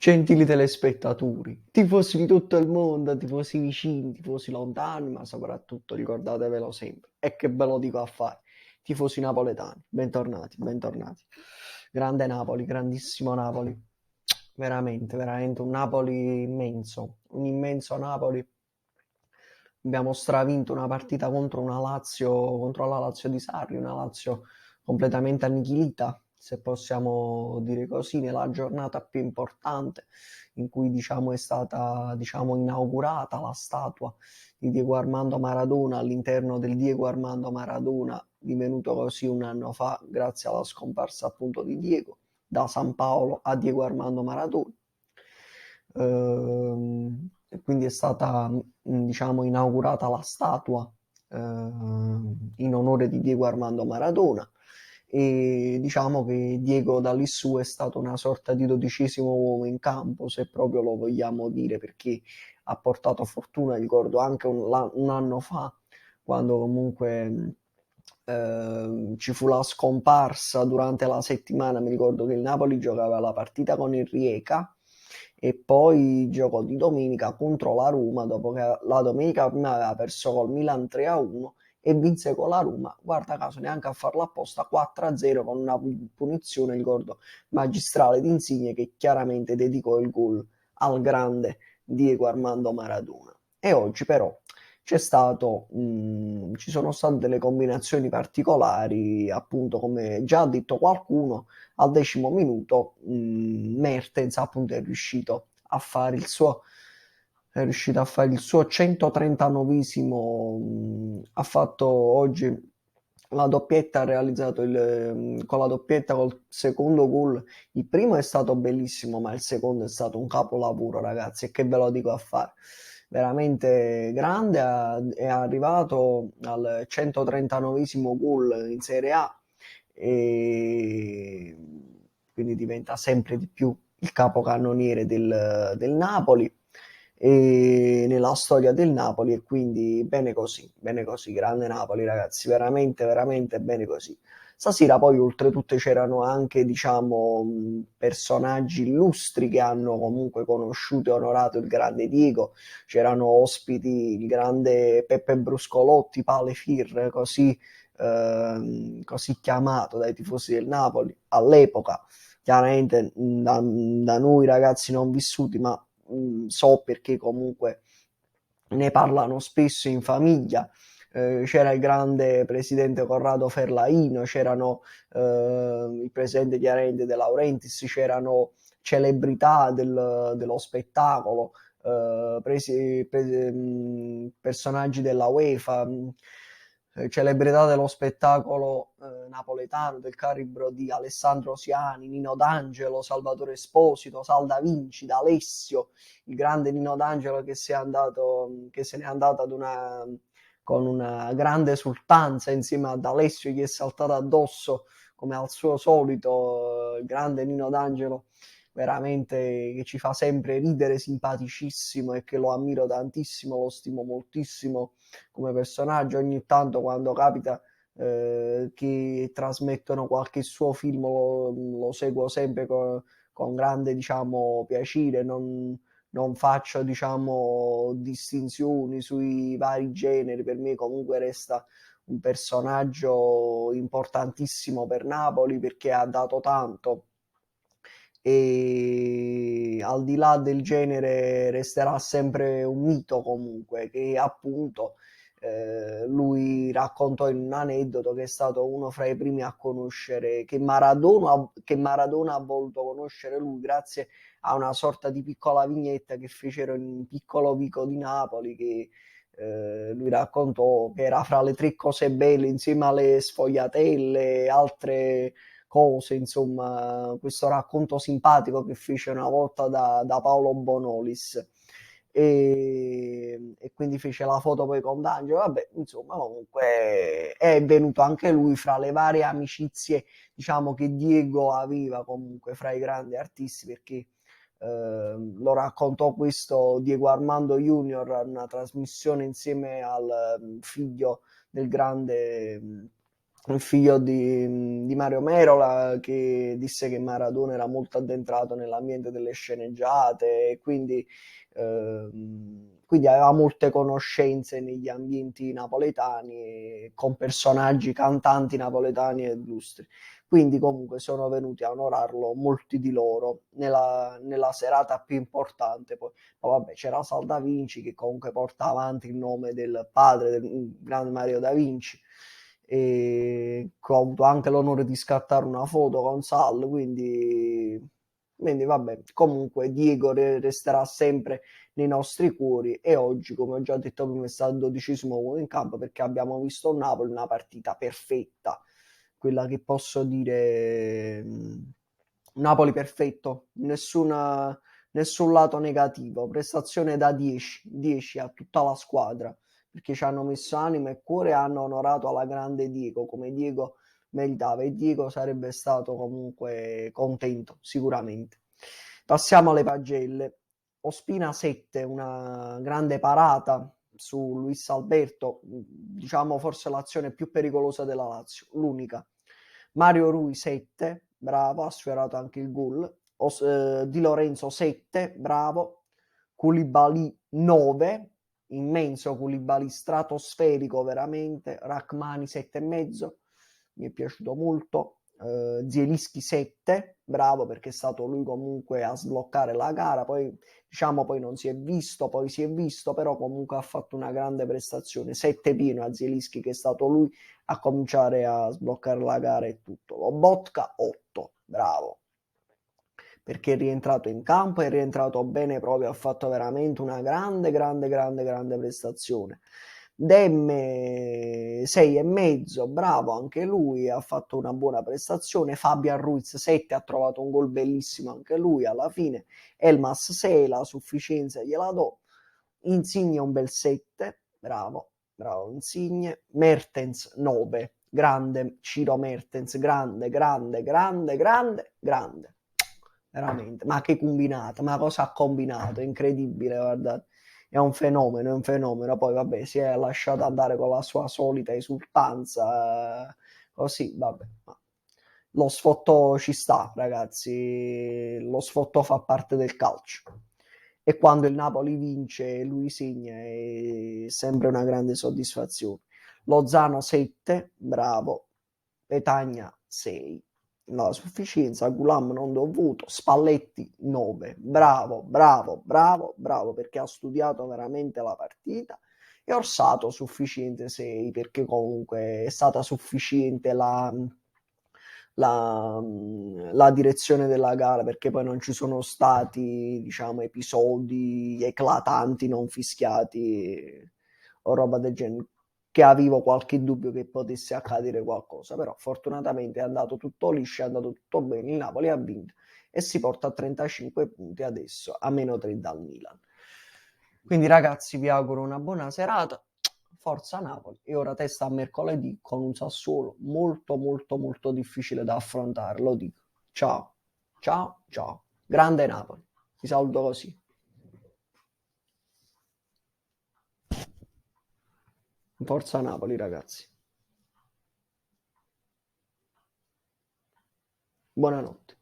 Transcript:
Gentili telespettatori, tifosi di tutto il mondo, tifosi vicini, tifosi lontani, ma soprattutto ricordatevelo sempre. E che ve lo dico a fare, tifosi napoletani, bentornati, bentornati. Grande Napoli, grandissimo Napoli, veramente, veramente un Napoli immenso, un immenso Napoli. Abbiamo stravinto una partita contro una Lazio, contro la Lazio di Sarri, una Lazio completamente annichilita, se possiamo dire così, nella giornata più importante in cui diciamo, è stata inaugurata la statua di Diego Armando Maradona all'interno del Diego Armando Maradona, divenuto così un anno fa grazie alla scomparsa appunto di Diego, da San Paolo a Diego Armando Maradona. E quindi è stata diciamo, inaugurata la statua in onore di Diego Armando Maradona e diciamo che Diego da lì su è stato una sorta di dodicesimo uomo in campo, se proprio lo vogliamo dire, perché ha portato fortuna, ricordo anche un anno fa, quando comunque ci fu la scomparsa durante la settimana, mi ricordo che il Napoli giocava la partita con il Rijeka e poi giocò di domenica contro la Roma dopo che la domenica prima aveva perso col Milan 3-1 e vinse con la Roma, guarda caso neanche a farlo apposta, 4-0 con una punizione, ricordo, magistrale di Insigne che chiaramente dedicò il gol al grande Diego Armando Maradona. E oggi però ci sono state delle combinazioni particolari, appunto come già ha detto qualcuno, al 10° minuto Mertens appunto è riuscito a fare il suo 139esimo, ha fatto oggi la doppietta, ha realizzato con la doppietta col secondo gol. Il primo è stato bellissimo, ma il secondo è stato un capolavoro, ragazzi, e che ve lo dico a fare. Veramente grande, è arrivato al 139esimo gol in Serie A e quindi diventa sempre di più il capocannoniere del Napoli e nella storia del Napoli e quindi bene così, grande Napoli ragazzi, veramente veramente bene così. Stasera poi oltretutto c'erano anche diciamo personaggi illustri che hanno comunque conosciuto e onorato il grande Diego, c'erano ospiti il grande Peppe Bruscolotti, Pale Fir, così chiamato dai tifosi del Napoli all'epoca, chiaramente da noi ragazzi non vissuti, ma so perché comunque ne parlano spesso in famiglia. C'era il grande presidente Corrado Ferlaino, c'erano il presidente chiaramente De Laurentiis, c'erano celebrità dello spettacolo, personaggi della UEFA, celebrità dello spettacolo napoletano del calibro di Alessandro Siani, Nino D'Angelo, Salvatore Esposito, Sal Da Vinci, D'Alessio, il grande Nino D'Angelo che se n'è andato con una grande esultanza insieme ad Alessio, gli è saltato addosso come al suo solito, il grande Nino D'Angelo veramente che ci fa sempre ridere, simpaticissimo e che lo ammiro tantissimo, lo stimo moltissimo come personaggio. Ogni tanto quando capita che trasmettono qualche suo film lo seguo sempre con grande diciamo, piacere, non faccio diciamo, distinzioni sui vari generi, per me comunque resta un personaggio importantissimo per Napoli perché ha dato tanto e al di là del genere resterà sempre un mito comunque che appunto lui raccontò in un aneddoto che è stato uno fra i primi a conoscere che Maradona ha voluto conoscere lui grazie a una sorta di piccola vignetta che fecero in un piccolo vico di Napoli che lui raccontò che era fra le tre cose belle insieme alle sfogliatelle e altre cose, insomma, questo racconto simpatico che fece una volta da Paolo Bonolis. E quindi fece la foto poi con D'Angelo, vabbè, insomma, comunque è venuto anche lui fra le varie amicizie, diciamo, che Diego aveva comunque fra i grandi artisti, perché lo raccontò questo Diego Armando Junior a una trasmissione insieme al figlio del grande il figlio di Mario Merola, che disse che Maradona era molto addentrato nell'ambiente delle sceneggiate e quindi aveva molte conoscenze negli ambienti napoletani con personaggi cantanti napoletani e illustri. Quindi comunque sono venuti a onorarlo molti di loro nella serata più importante. Poi vabbè, c'era Sal Da Vinci che comunque porta avanti il nome del padre del grande Mario Da Vinci, e ho avuto anche l'onore di scattare una foto con Sal, quindi vabbè, comunque Diego resterà sempre nei nostri cuori e oggi, come ho già detto prima, è stato il 12° uomo in campo perché abbiamo visto un Napoli, una partita perfetta, quella che posso dire, Napoli perfetto, nessun lato negativo, prestazione da 10, 10 a tutta la squadra, perché ci hanno messo anima e cuore e hanno onorato alla grande Diego, come Diego meritava, e Diego sarebbe stato comunque contento, sicuramente. Passiamo alle pagelle. Ospina 7, una grande parata su Luis Alberto, diciamo forse l'azione più pericolosa della Lazio, l'unica. Mario Rui 7, bravo, ha sfiorato anche il gol. Di Lorenzo 7, bravo. Koulibaly 9, immenso Koulibaly, stratosferico veramente. Rachmani 7,5, mi è piaciuto molto. Zielinski 7, bravo, perché è stato lui comunque a sbloccare la gara. Poi diciamo poi non si è visto, poi si è visto, però comunque ha fatto una grande prestazione. 7 pieno a Zielinski, che è stato lui a cominciare a sbloccare la gara e tutto. Lobotka 8, bravo, perché è rientrato in campo, è rientrato bene proprio, ha fatto veramente una grande prestazione. Demme 6,5, bravo anche lui, ha fatto una buona prestazione. Fabian Ruiz 7, ha trovato un gol bellissimo anche lui alla fine. Elmas 6, la sufficienza gliela do. Insigne un bel 7, bravo, bravo Insigne. Mertens 9, grande Ciro Mertens, grande, veramente, ma che combinata, ma cosa ha combinato, incredibile, guardate, è un fenomeno, poi vabbè si è lasciato andare con la sua solita esultanza, così, vabbè, ma lo sfottò ci sta, ragazzi, lo sfottò fa parte del calcio. E quando il Napoli vince, lui segna, è sempre una grande soddisfazione. Lozano 7, bravo. Petagna 6, la sufficienza. Gulam non dovuto. Spalletti 9, bravo, perché ha studiato veramente la partita. E Orsato sufficiente 6, perché comunque è stata sufficiente la direzione della gara, perché poi non ci sono stati, diciamo, episodi eclatanti non fischiati o roba del genere, che avevo qualche dubbio che potesse accadere qualcosa, però fortunatamente è andato tutto liscio, è andato tutto bene, il Napoli ha vinto e si porta a 35 punti adesso, a meno 3 dal Milan. Quindi ragazzi, vi auguro una buona serata, forza Napoli, e ora testa a mercoledì con un Sassuolo molto difficile da affrontare, lo dico. Ciao, ciao, grande Napoli, vi saluto così. Forza Napoli, ragazzi. Buonanotte.